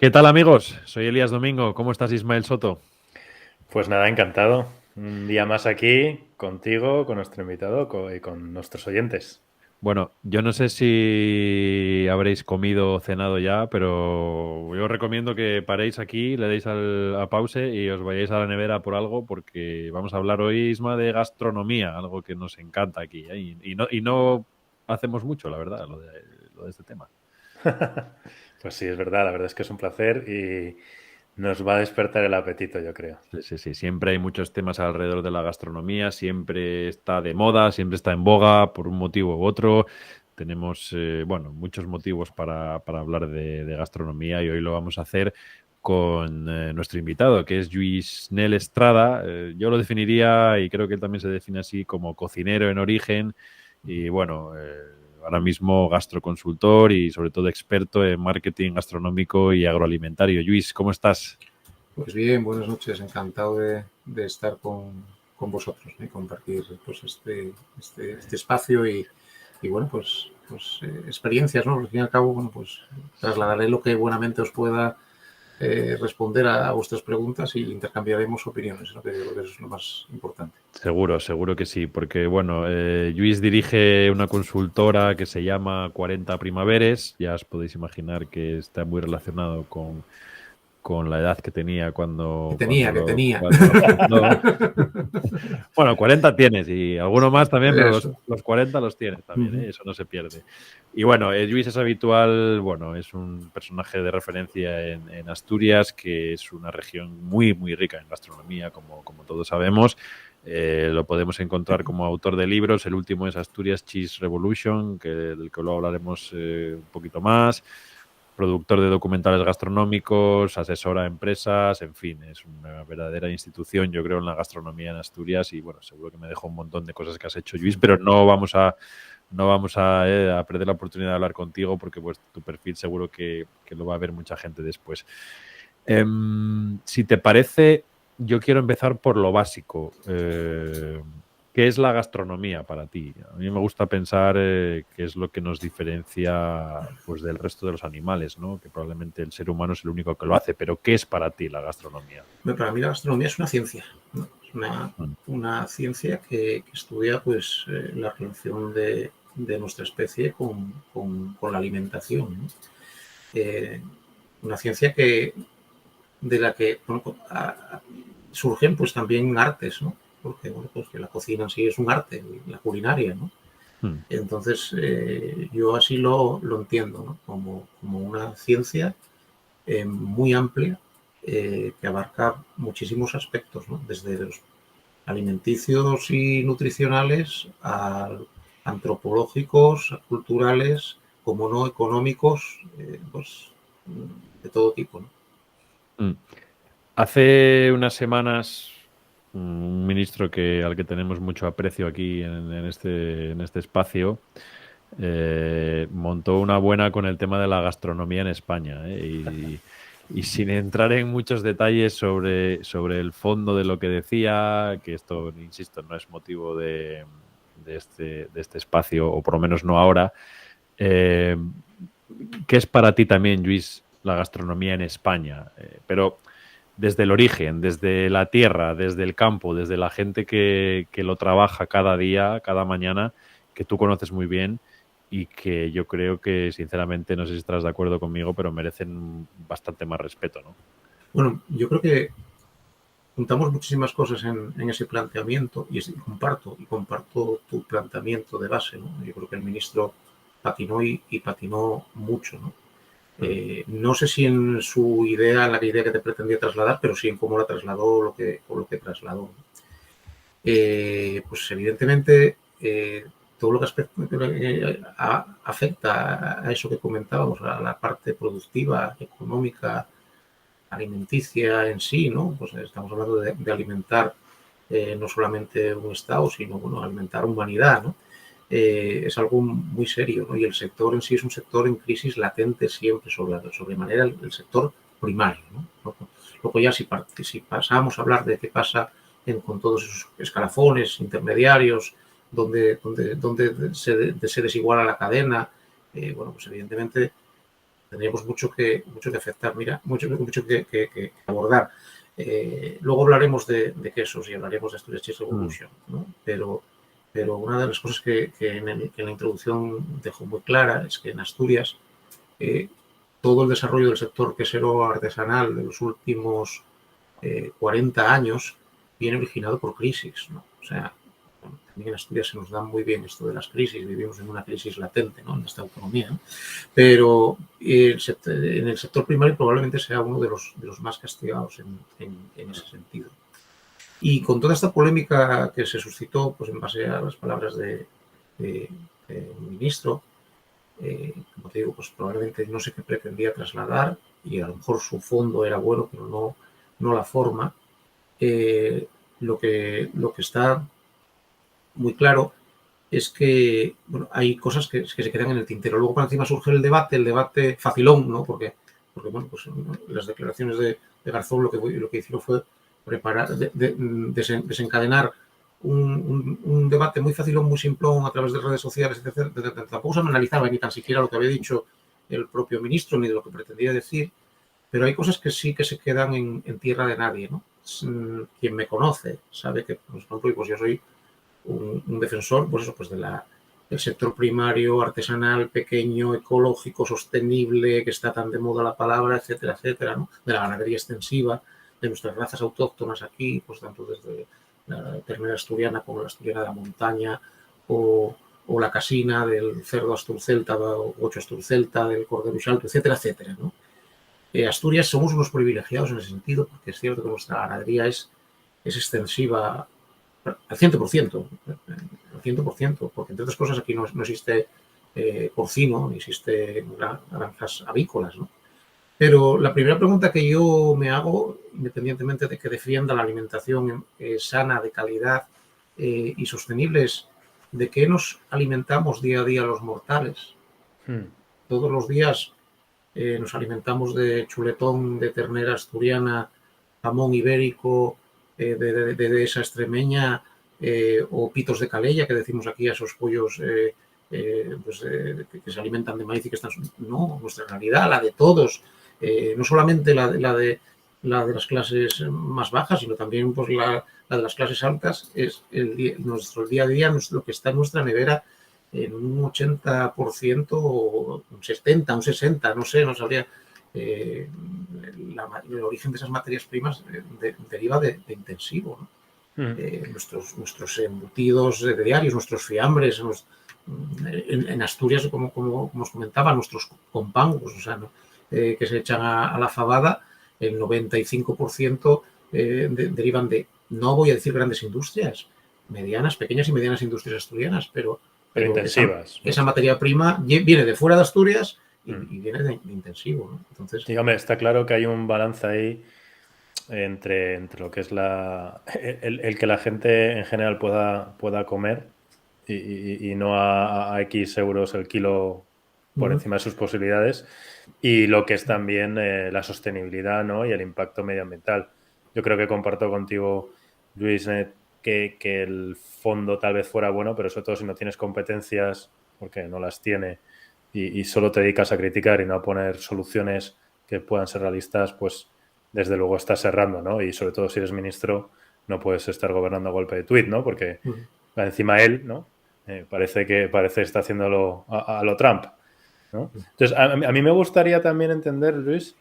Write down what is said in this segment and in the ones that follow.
¿Qué tal, amigos? Soy Elías Domingo. ¿Cómo estás, Ismael Soto? Pues nada, encantado. Un día más aquí contigo, con nuestro invitado y con nuestros oyentes. Bueno, yo no sé si habréis comido o cenado ya, pero yo os recomiendo que paréis aquí, le deis a pause y os vayáis a la nevera por algo, porque vamos a hablar hoy, Isma, de gastronomía, algo que nos encanta aquí, ¿eh? Y no hacemos mucho, la verdad, lo de este tema. Pues sí, es verdad, la verdad es que es un placer y nos va a despertar el apetito, yo creo. Sí, sí, sí. Siempre hay muchos temas alrededor de la gastronomía, siempre está de moda, siempre está en boga por un motivo u otro. Tenemos, bueno, muchos motivos para hablar de gastronomía y hoy lo vamos a hacer con nuestro invitado, que es Lluís Nel Estrada. Yo lo definiría, y creo que él también se define así, como cocinero en origen y, bueno, ahora mismo gastroconsultor y sobre todo experto en marketing gastronómico y agroalimentario. Lluís, ¿cómo estás? Pues bien, buenas noches, encantado de estar con vosotros y compartir pues este espacio y bueno, pues experiencias, ¿no? Al fin y al cabo, bueno, pues trasladaré lo que buenamente os pueda responder a vuestras preguntas y intercambiaremos opiniones, ¿no? Que yo creo que eso es lo más importante. Seguro, seguro que sí, porque bueno, Lluís dirige una consultora que se llama 40 Primaveres, ya os podéis imaginar que está muy relacionado con la edad que tenía Que cuando, tenía, que tenía. cuando lo fundó. Bueno, 40 tienes y alguno más también, pero Eso. los 40 los tienes también, Uh-huh. ¿eh? Eso no se pierde. Y bueno, Lluís es habitual, bueno, es un personaje de referencia en Asturias, que es una región muy, muy rica en gastronomía, como todos sabemos. Lo podemos encontrar como autor de libros. El último es Asturias Cheese Revolution, del que luego hablaremos un poquito más. Productor de documentales gastronómicos, asesora a empresas, en fin, es una verdadera institución, yo creo, en la gastronomía en Asturias y, bueno, seguro que me dejo un montón de cosas que has hecho, Luis, pero no vamos a perder la oportunidad de hablar contigo porque pues tu perfil seguro que lo va a ver mucha gente después. Si te parece, yo quiero empezar por lo básico. ¿Qué es la gastronomía para ti? A mí me gusta pensar qué es lo que nos diferencia pues, del resto de los animales, ¿no? Que probablemente el ser humano es el único que lo hace, pero ¿qué es para ti la gastronomía? Para mí la gastronomía es una ciencia, ¿no? Es una ciencia que estudia pues la relación de nuestra especie con la alimentación, ¿no? Una ciencia de la que bueno, surgen pues también artes, ¿no? Porque bueno, pues que la cocina en sí es un arte, la culinaria, ¿no? Entonces yo así lo entiendo, ¿no? Como una ciencia muy amplia que abarca muchísimos aspectos, ¿no? Desde los alimenticios y nutricionales a antropológicos, a culturales, como no económicos, pues de todo tipo, ¿no? Hace unas semanas, un ministro al que tenemos mucho aprecio aquí en este espacio, montó una buena con el tema de la gastronomía en España, ¿eh? Y sin entrar en muchos detalles sobre el fondo de lo que decía, que esto, insisto, no es motivo de este espacio, o por lo menos no ahora, eh, ¿qué es para ti también, Luis, la gastronomía en España? Pero desde el origen, desde la tierra, desde el campo, desde la gente que lo trabaja cada día, cada mañana, que tú conoces muy bien y que yo creo que, sinceramente, no sé si estarás de acuerdo conmigo, pero merecen bastante más respeto, ¿no? Bueno, yo creo que juntamos muchísimas cosas en ese planteamiento y comparto tu planteamiento de base, ¿no? Yo creo que el ministro patinó y patinó mucho, ¿no? No sé si en su idea, la idea que te pretendía trasladar, pero sí en cómo la trasladó o lo que trasladó. Pues evidentemente todo lo que afecta a eso que comentábamos, a la parte productiva, económica, alimenticia en sí, ¿no? Pues estamos hablando de alimentar no solamente un Estado, sino bueno, alimentar humanidad, ¿no? Es algo muy serio, ¿no? Y el sector en sí es un sector en crisis latente siempre, sobremanera el sector primario, ¿no? Luego ya si pasamos a hablar de qué pasa con todos esos escalafones intermediarios, donde se desiguala la cadena, bueno, pues evidentemente tendríamos mucho que afectar, mucho que abordar. Luego hablaremos de quesos y hablaremos de Asturias Cheese Revolution, ¿no? Pero una de las cosas que en la introducción dejó muy clara es que en Asturias todo el desarrollo del sector quesero artesanal de los últimos 40 años viene originado por crisis, ¿no? O sea, bueno, también en Asturias se nos da muy bien esto de las crisis, vivimos en una crisis latente, ¿no?, en esta autonomía, ¿no? Pero en el sector primario probablemente sea uno de los más castigados en ese sentido. Y con toda esta polémica que se suscitó, pues en base a las palabras del ministro, como te digo, pues probablemente no sé qué pretendía trasladar y a lo mejor su fondo era bueno, pero no la forma. Lo que está muy claro es que, bueno, hay cosas que se quedan en el tintero. Luego, por encima surge el debate facilón, ¿no? Porque bueno, pues las declaraciones de Garzón lo que hicieron fue desencadenar un debate muy facilón, muy simplón a través de redes sociales, etc. Tampoco se analizaba ni tan siquiera lo que había dicho el propio ministro ni de lo que pretendía decir, pero hay cosas que sí que se quedan en tierra de nadie, ¿no? Quien me conoce sabe que, por ejemplo, pues yo soy un defensor, pues eso, pues del sector primario, artesanal, pequeño, ecológico, sostenible, que está tan de moda la palabra, etcétera, etcétera, ¿no? De la ganadería extensiva, de nuestras razas autóctonas aquí, pues tanto desde la ternera asturiana como la asturiana de la montaña, o la casina del cerdo asturcelta o gocho asturcelta, del cordero salto, etcétera, etcétera, ¿no? Asturias somos unos privilegiados en ese sentido, porque es cierto que nuestra ganadería es extensiva al 100%, porque entre otras cosas aquí no existe porcino, ni existe granjas avícolas, ¿no? Pero la primera pregunta que yo me hago, independientemente de que defienda la alimentación sana, de calidad y sostenible, es ¿de qué nos alimentamos día a día los mortales? Todos los días nos alimentamos de chuletón, de ternera asturiana, jamón ibérico, de esa extremeña, o pitos de calella, que decimos aquí a esos pollos que se alimentan de maíz y que están... No, nuestra realidad, la de todos, no solamente la de las clases más bajas, sino también pues, la de las clases altas, es nuestro día a día, lo que está en nuestra nevera, en un 80%, o un 70%, un 60%, no sé, no sabría. El origen de esas materias primas deriva de intensivo, ¿no? Nuestros embutidos diarios, nuestros fiambres, en Asturias, como os comentaba, nuestros compangos, o sea, ¿no? Que se echan a la fabada, el 95% derivan de, no voy a decir grandes industrias, pequeñas y medianas industrias asturianas, pero intensivas. Esa materia prima viene de fuera de Asturias y viene de intensivo, ¿no? Entonces, sí, hombre, está claro que hay un balance ahí entre lo que es el que la gente en general pueda comer y no a X euros el kilo por encima de sus posibilidades, y lo que es también la sostenibilidad, ¿no? Y el impacto medioambiental. Yo creo que comparto contigo, Luis, que el fondo tal vez fuera bueno, pero sobre todo si no tienes competencias, porque no las tiene, y solo te dedicas a criticar y no a poner soluciones que puedan ser realistas, pues desde luego estás errando, ¿no? Y sobre todo si eres ministro, no puedes estar gobernando a golpe de tuit, ¿no? Porque encima él, ¿no? Parece que está haciéndolo a lo Trump, ¿no? Entonces, a mí me gustaría también entender, Luis,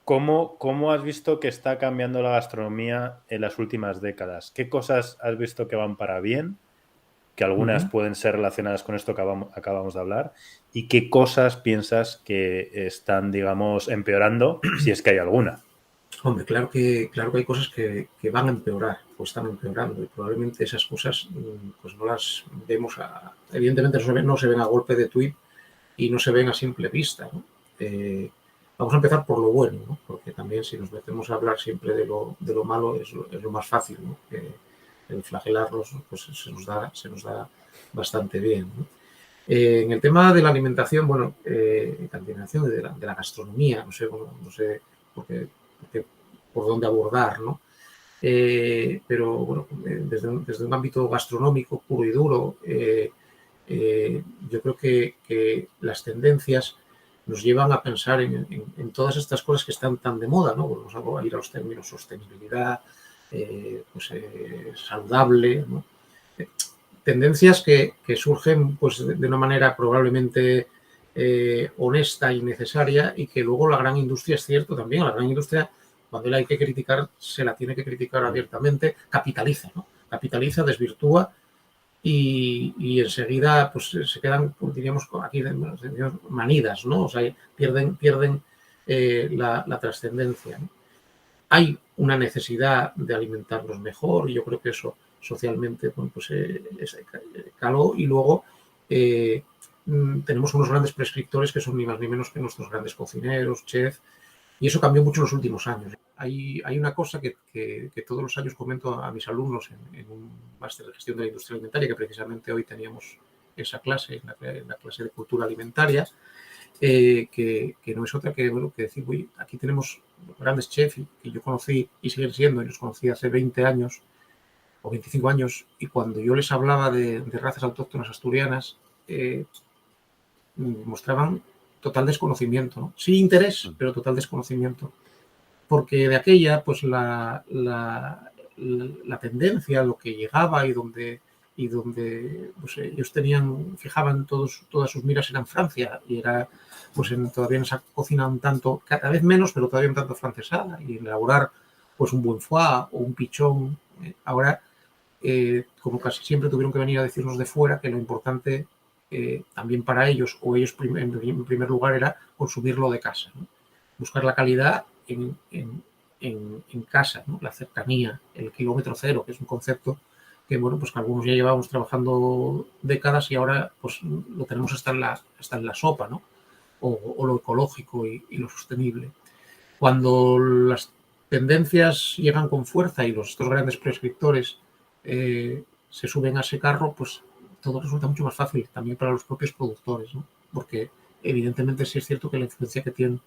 ¿cómo has visto que está cambiando la gastronomía en las últimas décadas? ¿Qué cosas has visto que van para bien? Que algunas pueden ser relacionadas con esto que acabamos de hablar. ¿Y qué cosas piensas que están, digamos, empeorando, si es que hay alguna? Hombre, claro que hay cosas que van a empeorar o están empeorando, y probablemente esas cosas pues no las vemos, evidentemente no se ven a golpe de tuit y no se ven a simple vista, ¿no? Vamos a empezar por lo bueno, ¿no? Porque también si nos metemos a hablar siempre de lo malo es lo más fácil, ¿no? El flagelarlos pues se nos da bastante bien, ¿no? En el tema de la alimentación, bueno, alimentación de la gastronomía, no sé por dónde abordar, ¿no? Pero bueno, desde un ámbito gastronómico puro y duro, yo creo que las tendencias nos llevan a pensar en todas estas cosas que están tan de moda, ¿no? Volvemos a ir a los términos sostenibilidad, saludable, ¿no? Tendencias que surgen pues, de una manera probablemente honesta y necesaria, y que luego la gran industria, es cierto también, la gran industria, cuando la hay que criticar, se la tiene que criticar abiertamente, capitaliza, ¿no? Capitaliza, desvirtúa y enseguida pues se quedan, diríamos, aquí manidas, ¿no? O sea, pierden la trascendencia, ¿no? Hay una necesidad de alimentarnos mejor, y yo creo que eso socialmente, bueno, pues caló, y luego tenemos unos grandes prescriptores que son ni más ni menos que nuestros grandes cocineros, chefs, y eso cambió mucho en los últimos años. Hay una cosa que todos los años comento a mis alumnos en un máster de gestión de la industria alimentaria, que precisamente hoy teníamos esa clase, en la clase de cultura alimentaria, que no es otra que, bueno, que decir, uy, aquí tenemos grandes chefs que yo conocí y siguen siendo, y los conocí hace 20 años o 25 años, y cuando yo les hablaba de razas autóctonas asturianas, mostraban total desconocimiento, ¿no? Sí interés, pero total desconocimiento. Porque de aquella, pues la tendencia, lo que llegaba y donde pues, ellos fijaban todas sus miras eran Francia, y era pues todavía en esa cocina un tanto, cada vez menos, pero todavía un tanto francesada, y elaborar pues un buen foie o un pichón. Ahora, como casi siempre tuvieron que venir a decirnos de fuera, que lo importante también para ellos, o ellos en primer lugar, era consumirlo de casa, ¿no? Buscar la calidad en casa, ¿no? La cercanía, el kilómetro cero, que es un concepto que, bueno, pues que algunos ya llevábamos trabajando décadas, y ahora pues lo tenemos hasta en la sopa, ¿no? O lo ecológico y lo sostenible. Cuando las tendencias llegan con fuerza y estos grandes prescriptores se suben a ese carro, pues todo resulta mucho más fácil también para los propios productores, ¿no? Porque evidentemente sí es cierto que la influencia que tiene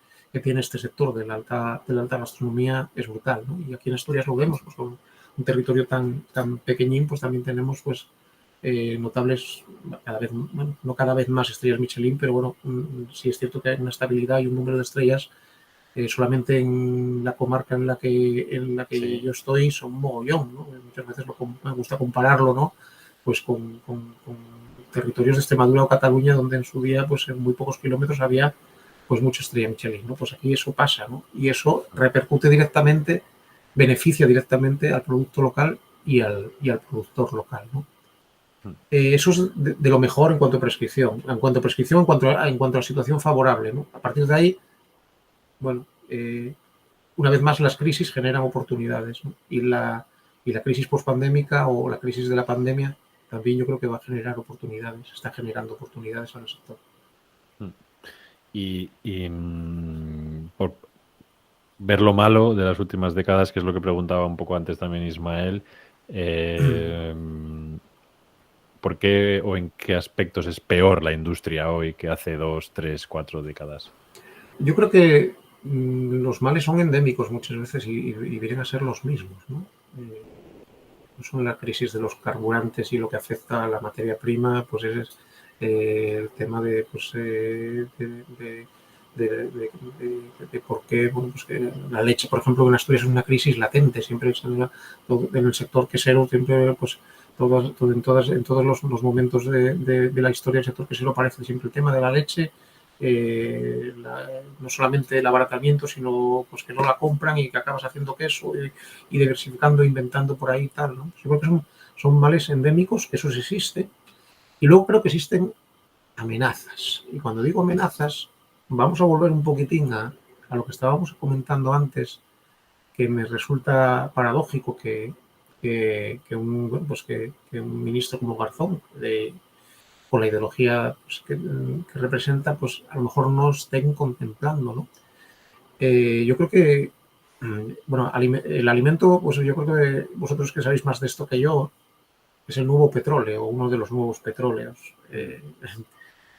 este sector de la alta gastronomía es brutal, ¿no? Y aquí en Asturias lo vemos, pues con un territorio tan pequeñín, pues también tenemos pues notables, bueno, no cada vez más estrellas Michelin, pero bueno, sí es cierto que hay una estabilidad y un número de estrellas solamente en la comarca en la que sí. Yo estoy son mogollón, ¿no? Muchas veces me gusta compararlo, ¿no? Pues con territorios de Extremadura o Cataluña, donde en su día, pues en muy pocos kilómetros había pues mucha estrella Michelin, ¿no? Pues aquí eso pasa, ¿no? Y eso repercute directamente, beneficia directamente al producto local y al productor local, ¿no? Eso es de lo mejor en cuanto a prescripción. En cuanto a la situación favorable, ¿no? A partir de ahí, bueno, una vez más las crisis generan oportunidades, ¿no? Y la crisis pospandémica o la crisis de la pandemia también yo creo que va a generar oportunidades, está generando oportunidades en el sector. Y por ver lo malo de las últimas décadas, que es lo que preguntaba un poco antes también Ismael, ¿por qué o en qué aspectos es peor la industria hoy que hace 2, 3, 4 décadas? Yo creo que los males son endémicos muchas veces y vienen a ser los mismos, ¿no? Son la crisis de los carburantes y lo que afecta a la materia prima, pues es el tema de por qué, bueno, pues que la leche, por ejemplo, en Asturias es una crisis latente, siempre en el sector quesero, siempre pues en todos los momentos de la historia del sector quesero aparece siempre el tema de la leche. No solamente el abaratamiento, sino pues que no la compran y que acabas haciendo queso y diversificando, inventando por ahí y tal, ¿no? Yo creo que son males endémicos, que eso sí existe. Y luego creo que existen amenazas. Y cuando digo amenazas, vamos a volver un poquitín a lo que estábamos comentando antes, que me resulta paradójico que un ministro como Garzón, con la ideología pues, que representa, pues a lo mejor no estén contemplando, ¿no? Yo creo que, bueno, el alimento, pues yo creo que vosotros que sabéis más de esto que yo, es el nuevo petróleo, uno de los nuevos petróleos.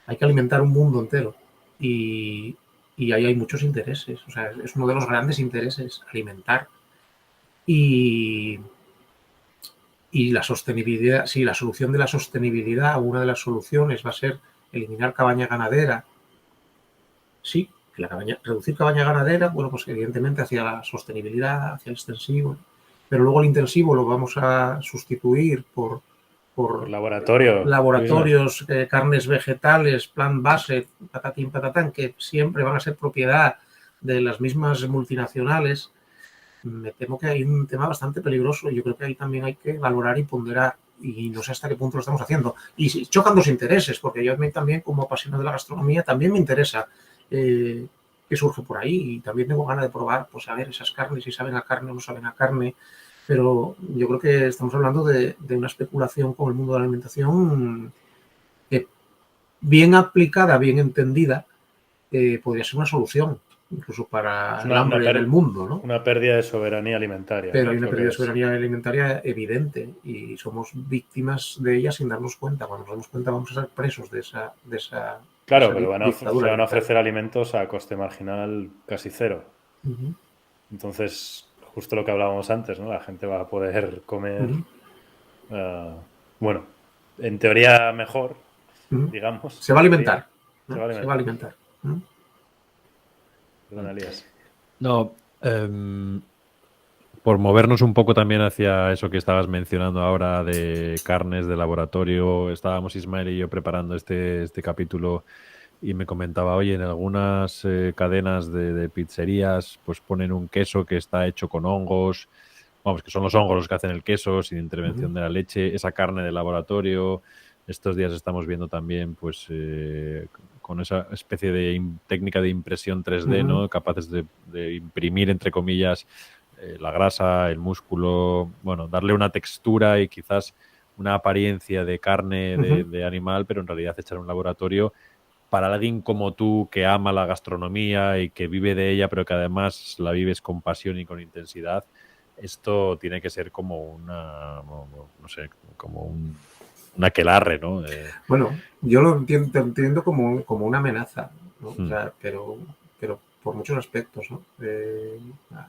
Hay que alimentar un mundo entero y ahí hay muchos intereses, o sea, es uno de los grandes intereses, alimentar. Y la sostenibilidad, sí, la solución de la sostenibilidad, una de las soluciones va a ser eliminar cabaña ganadera sí, que reducir cabaña ganadera, bueno, pues evidentemente hacia la sostenibilidad, hacia el extensivo, pero luego el intensivo lo vamos a sustituir por laboratorio, laboratorios, carnes vegetales, plan base, patatín, patatán, que siempre van a ser propiedad de las mismas multinacionales. Me temo que hay un tema bastante peligroso y yo creo que ahí también hay que valorar y ponderar y no sé hasta qué punto lo estamos haciendo. Y chocan dos intereses, porque yo también como apasionado de la gastronomía también me interesa qué surge por ahí y también tengo ganas de probar, pues a ver esas carnes, si saben a carne o no saben a carne, pero yo creo que estamos hablando de una especulación con el mundo de la alimentación que bien aplicada, bien entendida, podría ser una solución incluso para el hambre en el mundo, ¿no? Una pérdida de soberanía alimentaria. Pero hay una pérdida de soberanía alimentaria evidente y somos víctimas de ella sin darnos cuenta. Cuando nos damos cuenta vamos a ser presos de esa claro, pero se van a ofrecer alimentos a coste marginal casi cero. Entonces, justo lo que hablábamos antes, ¿no? La gente va a poder comer, bueno, en teoría mejor, digamos. Se va a alimentar. Se va a alimentar. Perdón, Elías. No, por movernos un poco también hacia eso que estabas mencionando ahora de carnes de laboratorio, estábamos Ismael y yo preparando este capítulo y me comentaba, oye, en algunas cadenas de pizzerías pues ponen un queso que está hecho con hongos, vamos, que son los hongos los que hacen el queso sin intervención de la leche, esa carne de laboratorio. Estos días estamos viendo también pues con esa especie de técnica de impresión 3D, ¿no? Capaces de imprimir, entre comillas, la grasa, el músculo, bueno, darle una textura y quizás una apariencia de carne de animal, pero en realidad echar un laboratorio para alguien como tú que ama la gastronomía y que vive de ella, pero que además la vives con pasión y con intensidad. Esto tiene que ser como una, no sé, como un aquelarre, ¿no? Bueno, yo lo entiendo como una amenaza, ¿no? O sea, pero por muchos aspectos, ¿no?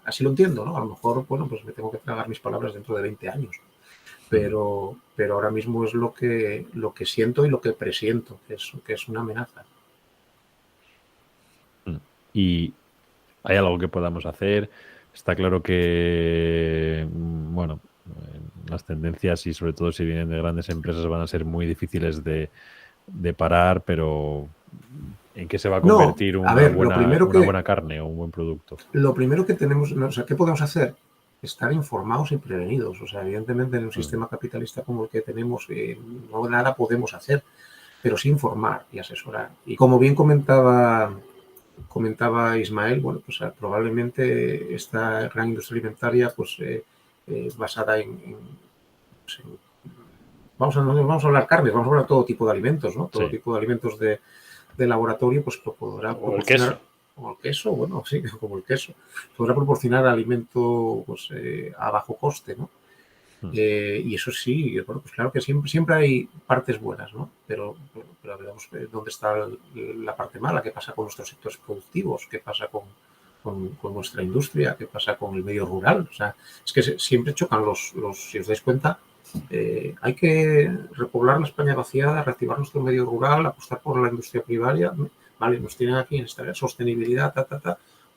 Así lo entiendo, ¿no? A lo mejor, bueno, pues me tengo que tragar mis palabras dentro de 20 años, pero ahora mismo es lo que siento y lo que presiento, que es una amenaza. Y hay algo que podamos hacer. Está claro que, bueno, las tendencias y sobre todo si vienen de grandes empresas van a ser muy difíciles de parar, pero ¿en qué se va a convertir una buena carne o un buen producto? Lo primero que tenemos, o sea, ¿qué podemos hacer? Estar informados y prevenidos. O sea, evidentemente en un sistema capitalista como el que tenemos, no nada podemos hacer, pero sí informar y asesorar. Y como bien comentaba Ismael, bueno, pues probablemente esta gran industria alimentaria, pues basada vamos a hablar carnes, vamos a hablar todo tipo de alimentos, ¿no? Todo tipo de alimentos de laboratorio, pues podrá proporcionar. O el queso, bueno, sí, como el queso. Podrá proporcionar alimento pues, a bajo coste, ¿no? Y eso sí, bueno, pues claro que siempre hay partes buenas, ¿no? Pero veamos dónde está la parte mala, qué pasa con nuestros sectores productivos, qué pasa con nuestra industria, qué pasa con el medio rural. O sea, es que siempre chocan si os dais cuenta, hay que repoblar la España vaciada, reactivar nuestro medio rural, apostar por la industria primaria. Vale, nos tienen aquí en esta sostenibilidad,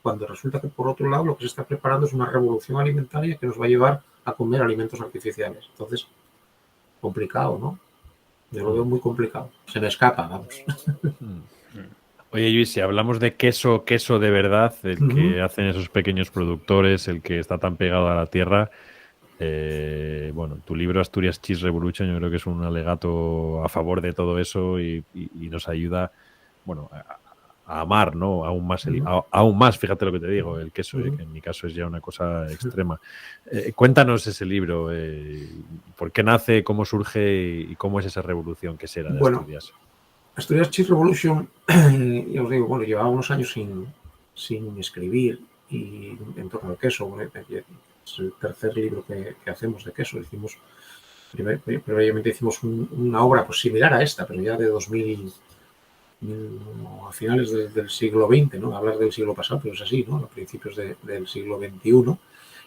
cuando resulta que por otro lado lo que se está preparando es una revolución alimentaria que nos va a llevar a comer alimentos artificiales. Entonces, complicado, ¿no? Yo lo veo muy complicado. Se me escapa, vamos. Oye, Luis, si hablamos de queso de verdad, el que hacen esos pequeños productores, el que está tan pegado a la tierra, bueno, tu libro Asturias Cheese Revolution yo creo que es un alegato a favor de todo eso y nos ayuda, bueno, a amar, ¿no? Aún más, fíjate lo que te digo, el queso, que en mi caso es ya una cosa extrema. Cuéntanos ese libro, ¿por qué nace, cómo surge y cómo es esa revolución que será de Asturias? Asturias Cheese Revolution, ya os digo, bueno, llevaba unos años sin escribir y en torno al queso. Es el tercer libro que hacemos de queso. Previamente hicimos una obra pues, similar a esta, pero ya de a finales del siglo XX, ¿no? Hablar del siglo pasado, pero es así, ¿no? A principios del siglo XXI.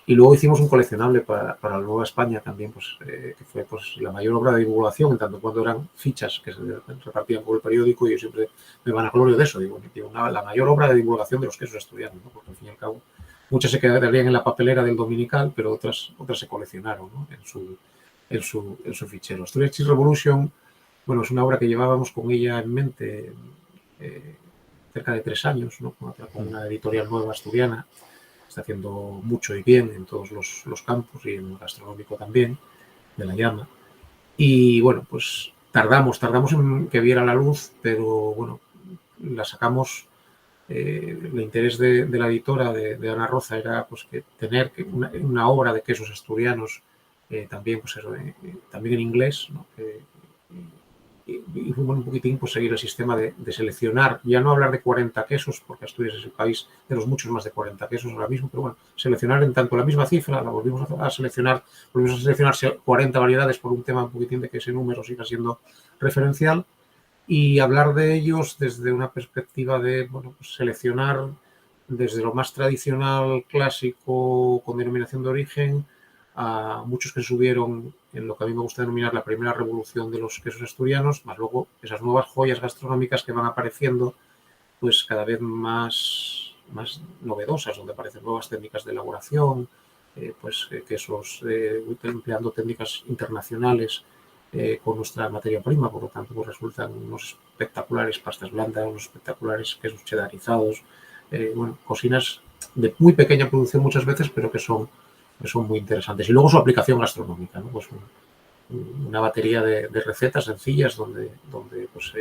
Y luego hicimos un coleccionable para la Nueva España también, pues, que fue pues, la mayor obra de divulgación, en tanto cuando eran fichas que se repartían por el periódico, y yo siempre me vanaglorio de eso, digo, la mayor obra de divulgación de los quesos asturianos, ¿no? Porque al fin y al cabo muchas se quedarían en la papelera del dominical, pero otras se coleccionaron, ¿no? en su fichero. Asturias Cheese Revolution, bueno, es una obra que llevábamos con ella en mente cerca de 3 años, ¿no? Con una editorial nueva asturiana. Está haciendo mucho y bien en todos los campos, y en el gastronómico también, de la llama. Y bueno, pues tardamos en que viera la luz, pero bueno, la sacamos. El interés de la editora, de Ana Roza, era pues que tener una obra de quesos asturianos, también, pues eso, también en inglés, ¿no? Y fuimos un poquitín pues seguir el sistema de seleccionar, ya no hablar de 40 quesos, porque Asturias es el país de los muchos más de 40 quesos ahora mismo, pero bueno, seleccionar en tanto la misma cifra, la volvimos a seleccionar 40 variedades, por un tema un poquitín de que ese número siga siendo referencial, y hablar de ellos desde una perspectiva de, bueno, pues seleccionar desde lo más tradicional, clásico, con denominación de origen, a muchos que subieron en lo que a mí me gusta denominar la primera revolución de los quesos asturianos, más luego esas nuevas joyas gastronómicas que van apareciendo, pues cada vez más novedosas, donde aparecen nuevas técnicas de elaboración, quesos empleando técnicas internacionales con nuestra materia prima, por lo tanto pues resultan unos espectaculares pastas blandas, unos espectaculares quesos chedarizados, bueno, cocinas de muy pequeña producción muchas veces, pero que son muy interesantes. Y luego su aplicación gastronómica, ¿no? Pues una batería de recetas sencillas donde pues,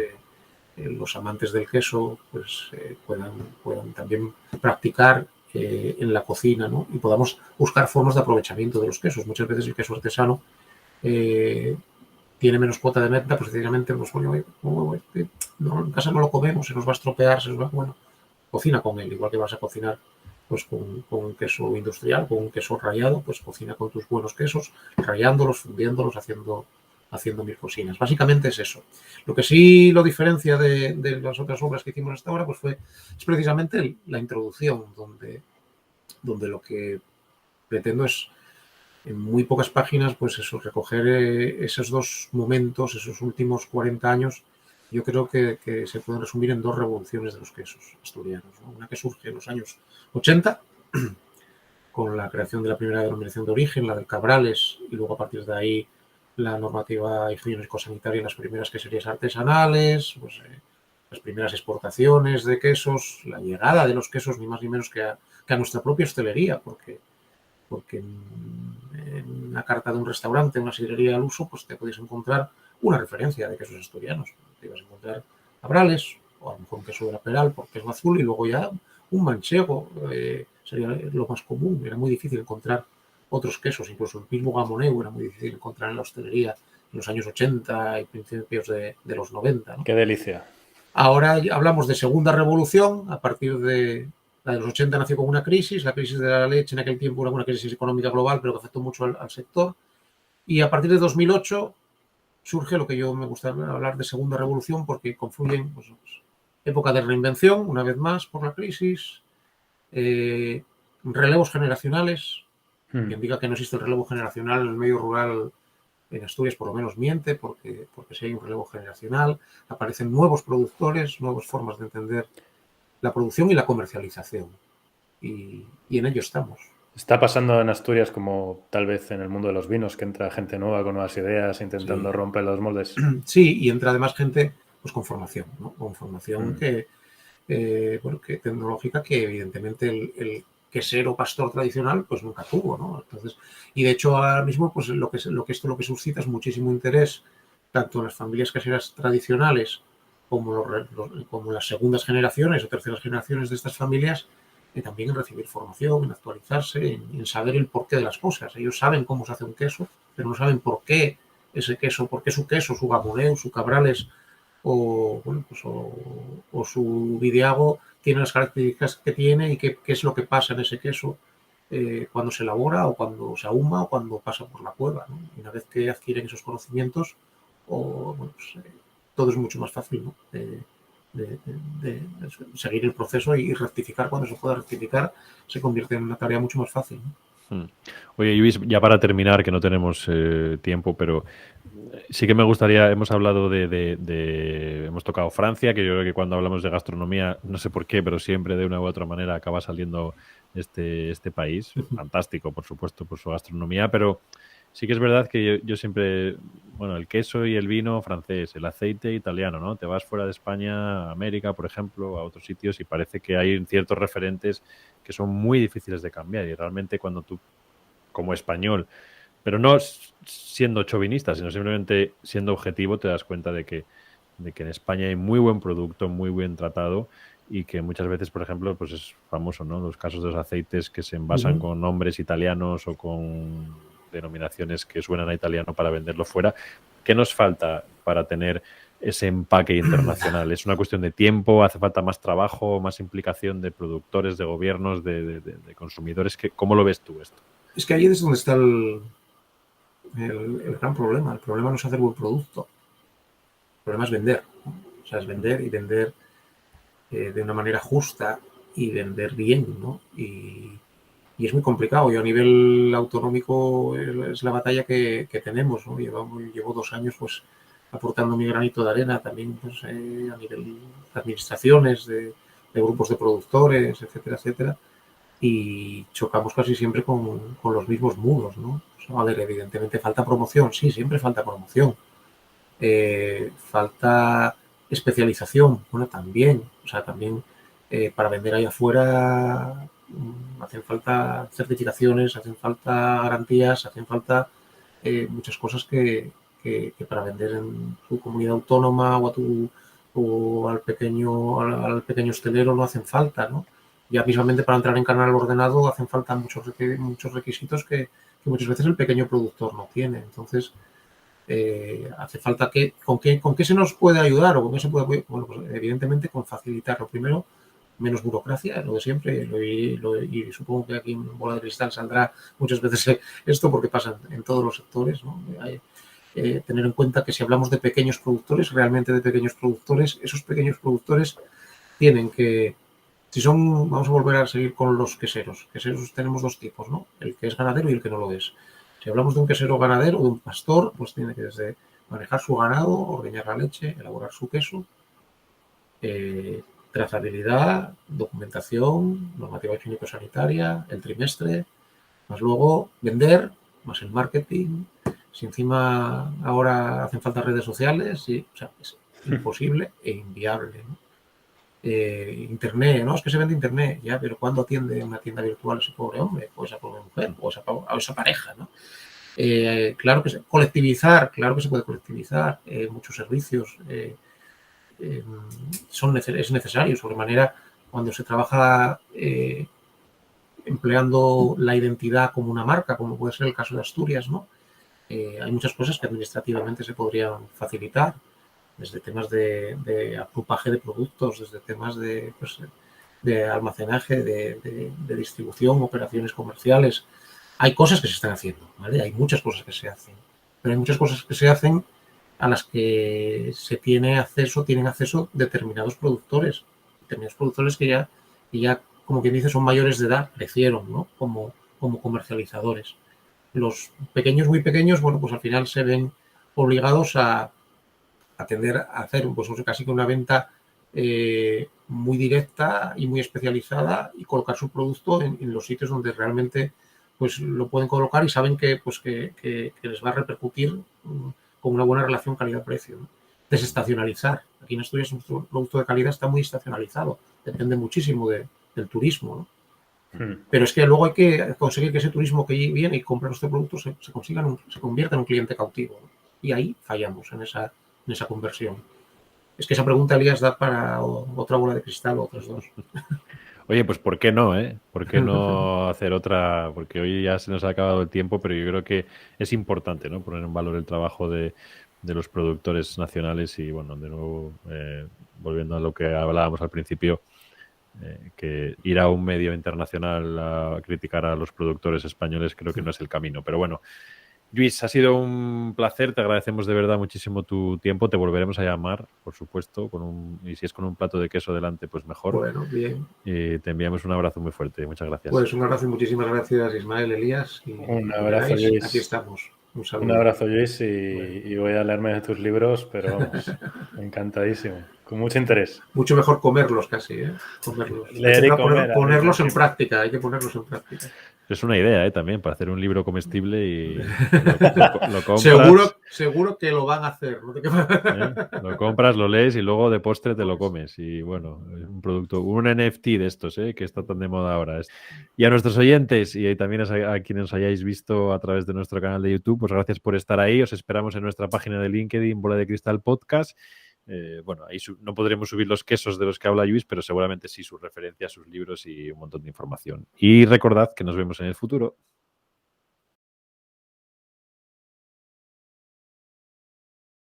los amantes del queso pues, puedan también practicar en la cocina, ¿no? Y podamos buscar formas de aprovechamiento de los quesos. Muchas veces el queso artesano tiene menos cuota de meta, pues sencillamente pues, no, en casa no lo comemos, se nos va a estropear, bueno, cocina con él, igual que vas a cocinar pues con un queso industrial, con un queso rallado, pues cocina con tus buenos quesos, rallándolos, fundiéndolos, haciendo mil cocinas. Básicamente es eso. Lo que sí lo diferencia de las otras obras que hicimos hasta ahora, pues es precisamente la introducción, donde lo que pretendo es, en muy pocas páginas, pues eso, recoger esos dos momentos, esos últimos 40 años. Yo creo que se pueden resumir en 2 revoluciones de los quesos asturianos, ¿no? Una que surge en los años 80, con la creación de la primera denominación de origen, la del Cabrales, y luego a partir de ahí la normativa higiénico-sanitaria, las primeras queserías artesanales, pues, las primeras exportaciones de quesos, la llegada de los quesos ni más ni menos que a nuestra propia hostelería, porque en una carta de un restaurante, una sidrería al uso, pues te podéis encontrar una referencia de quesos asturianos. Te ibas a encontrar Cabrales, o a lo mejor un queso de la Peral, porque es azul, y luego ya un manchego sería lo más común. Era muy difícil encontrar otros quesos, incluso el mismo gamoneu era muy difícil encontrar en la hostelería en los años 80 y principios de los 90, ¿no? Qué delicia. Ahora hablamos de segunda revolución. A partir de la de los 80 nació con una crisis, la crisis de la leche en aquel tiempo era una crisis económica global, pero que afectó mucho al sector. Y a partir de 2008 surge lo que yo me gusta hablar de segunda revolución, porque confluyen pues, época de reinvención, una vez más, por la crisis, relevos generacionales. Quien diga que no existe el relevo generacional en el medio rural en Asturias por lo menos miente, porque si hay un relevo generacional, aparecen nuevos productores, nuevas formas de entender la producción y la comercialización. Y en ello estamos. Está pasando en Asturias como tal vez en el mundo de los vinos, que entra gente nueva con nuevas ideas, intentando romper los moldes. Sí, y entra además gente pues con formación, ¿no? Con formación que tecnológica, que evidentemente el quesero pastor tradicional pues nunca tuvo, ¿no? Entonces, y de hecho ahora mismo pues lo que suscita es muchísimo interés tanto en las familias caseras tradicionales como las segundas generaciones o terceras generaciones de estas familias, también en recibir formación, en actualizarse, en saber el porqué de las cosas. Ellos saben cómo se hace un queso, pero no saben por qué ese queso, por qué su queso, su gamoneu, su Cabrales o su Vidiago tiene las características que tiene, y qué es lo que pasa en ese queso cuando se elabora, o cuando se ahuma, o cuando pasa por la cueva, ¿no? Y una vez que adquieren esos conocimientos, todo es mucho más fácil, ¿no? de seguir el proceso y rectificar cuando se pueda rectificar, se convierte en una tarea mucho más fácil, ¿no? Oye, Luis, ya para terminar, que no tenemos tiempo, pero sí que me gustaría, hemos hablado hemos tocado Francia, que yo creo que cuando hablamos de gastronomía, no sé por qué, pero siempre de una u otra manera acaba saliendo este país. Fantástico, por supuesto, por su gastronomía, pero sí que es verdad que yo siempre, bueno, el queso y el vino francés, el aceite italiano, ¿no? Te vas fuera de España, a América, por ejemplo, a otros sitios y parece que hay ciertos referentes que son muy difíciles de cambiar y realmente cuando tú, como español, pero no siendo chauvinista, sino simplemente siendo objetivo, te das cuenta de que en España hay muy buen producto, muy bien tratado y que muchas veces, por ejemplo, pues es famoso, ¿no? Los casos de los aceites que se envasan con nombres italianos o con denominaciones que suenan a italiano para venderlo fuera. ¿Qué nos falta para tener ese empaque internacional? ¿Es una cuestión de tiempo? ¿Hace falta más trabajo, más implicación de productores, de gobiernos, de consumidores? ¿Cómo lo ves tú esto? Es que ahí es donde está el gran problema. El problema no es hacer buen producto. El problema es vender, ¿no? O sea, es vender y vender de una manera justa y vender bien, ¿no? Y es muy complicado. Yo a nivel autonómico es la batalla que tenemos, ¿no? Llevo 2 años pues aportando mi granito de arena también pues, a nivel de administraciones, de grupos de productores, etcétera, etcétera. Y chocamos casi siempre con los mismos muros, ¿no? O sea, a ver, evidentemente falta promoción, sí, siempre falta promoción. Falta especialización, bueno, también, o sea, también para vender ahí afuera hacen falta certificaciones, hacen falta garantías, hacen falta muchas cosas que para vender en tu comunidad autónoma o al pequeño hostelero no hacen falta, ¿no? Ya mismamente para entrar en canal ordenado hacen falta muchos requisitos que muchas veces el pequeño productor no tiene. Entonces, hace falta ¿con qué se nos puede ayudar o con qué se puede apoyar? Bueno, pues evidentemente con facilitar. Lo primero, menos burocracia, lo de siempre, y supongo que aquí en Bola de Cristal saldrá muchas veces esto porque pasa en todos los sectores, ¿no? Tener en cuenta que si hablamos de pequeños productores, realmente de pequeños productores, esos pequeños productores tienen que, vamos a volver a seguir con los queseros. Queseros tenemos 2 tipos, ¿no? El que es ganadero y el que no lo es. Si hablamos de un quesero ganadero o de un pastor, pues tiene que desde manejar su ganado, ordeñar la leche, elaborar su queso, trazabilidad, documentación, normativa higiénico-sanitaria, el trimestre, más luego vender, más el marketing. Si encima ahora hacen falta redes sociales, sí, o sea, es imposible e inviable, ¿no? Internet, ¿no? Es que se vende internet, ya, pero ¿cuándo atiende una tienda virtual ese pobre hombre, o esa pobre mujer, o esa pareja, ¿no? Claro que colectivizar, claro que se puede colectivizar muchos servicios. Es necesario, sobremanera, cuando se trabaja empleando la identidad como una marca, como puede ser el caso de Asturias, ¿no? Hay muchas cosas que administrativamente se podrían facilitar, desde temas de agrupaje de productos, desde temas de almacenaje, de distribución, operaciones comerciales. Hay cosas que se están haciendo, ¿vale? Hay muchas cosas que se hacen, pero hay muchas cosas que se hacen a las que tienen acceso determinados productores que ya, como quien dice, son mayores de edad, crecieron, ¿no? Como comercializadores. Los pequeños, muy pequeños, bueno, pues al final se ven obligados a tender a hacer pues casi que una venta muy directa y muy especializada y colocar su producto en los sitios donde realmente pues lo pueden colocar y saben que les va a repercutir con una buena relación calidad-precio, ¿no? Desestacionalizar. Aquí en Asturias nuestro producto de calidad está muy estacionalizado, depende muchísimo del turismo, ¿no? Pero es que luego hay que conseguir que ese turismo que viene y compra nuestro producto se convierta en un cliente cautivo, ¿no? Y ahí fallamos en esa conversión. Es que esa pregunta, Elías, da para otra bola de cristal o otras 2. Oye, pues ¿por qué no, eh? ¿Por qué no hacer otra? Porque hoy ya se nos ha acabado el tiempo, pero yo creo que es importante, ¿no? Poner en valor el trabajo de los productores nacionales y, bueno, de nuevo, volviendo a lo que hablábamos al principio, que ir a un medio internacional a criticar a los productores españoles creo que no es el camino. Pero bueno, Luis, ha sido un placer, te agradecemos de verdad muchísimo tu tiempo, te volveremos a llamar, por supuesto, y si es con un plato de queso delante, pues mejor. Bueno, bien. Te enviamos un abrazo muy fuerte, muchas gracias. Pues un abrazo y muchísimas gracias, Ismael, Elías. Y un abrazo, Luis. Aquí estamos. Un abrazo, Luis, y voy a leerme de tus libros, pero vamos, encantadísimo, con mucho interés. Mucho mejor comerlos casi, ¿eh? Comerlos. Leer y comer, ponerlos en práctica, hay que ponerlos en práctica. Es una idea, también, para hacer un libro comestible y lo compras. Seguro que lo van a hacer. ¿No? Lo compras, lo lees y luego de postre te lo comes. Y bueno, es un producto, un NFT de estos, que está tan de moda ahora. Y a nuestros oyentes y también a quienes os hayáis visto a través de nuestro canal de YouTube, pues gracias por estar ahí. Os esperamos en nuestra página de LinkedIn, Bola de Cristal Podcast. Bueno, ahí no podremos subir los quesos de los que habla Luis, pero seguramente sí sus referencias, sus libros y un montón de información. Y recordad que nos vemos en el futuro.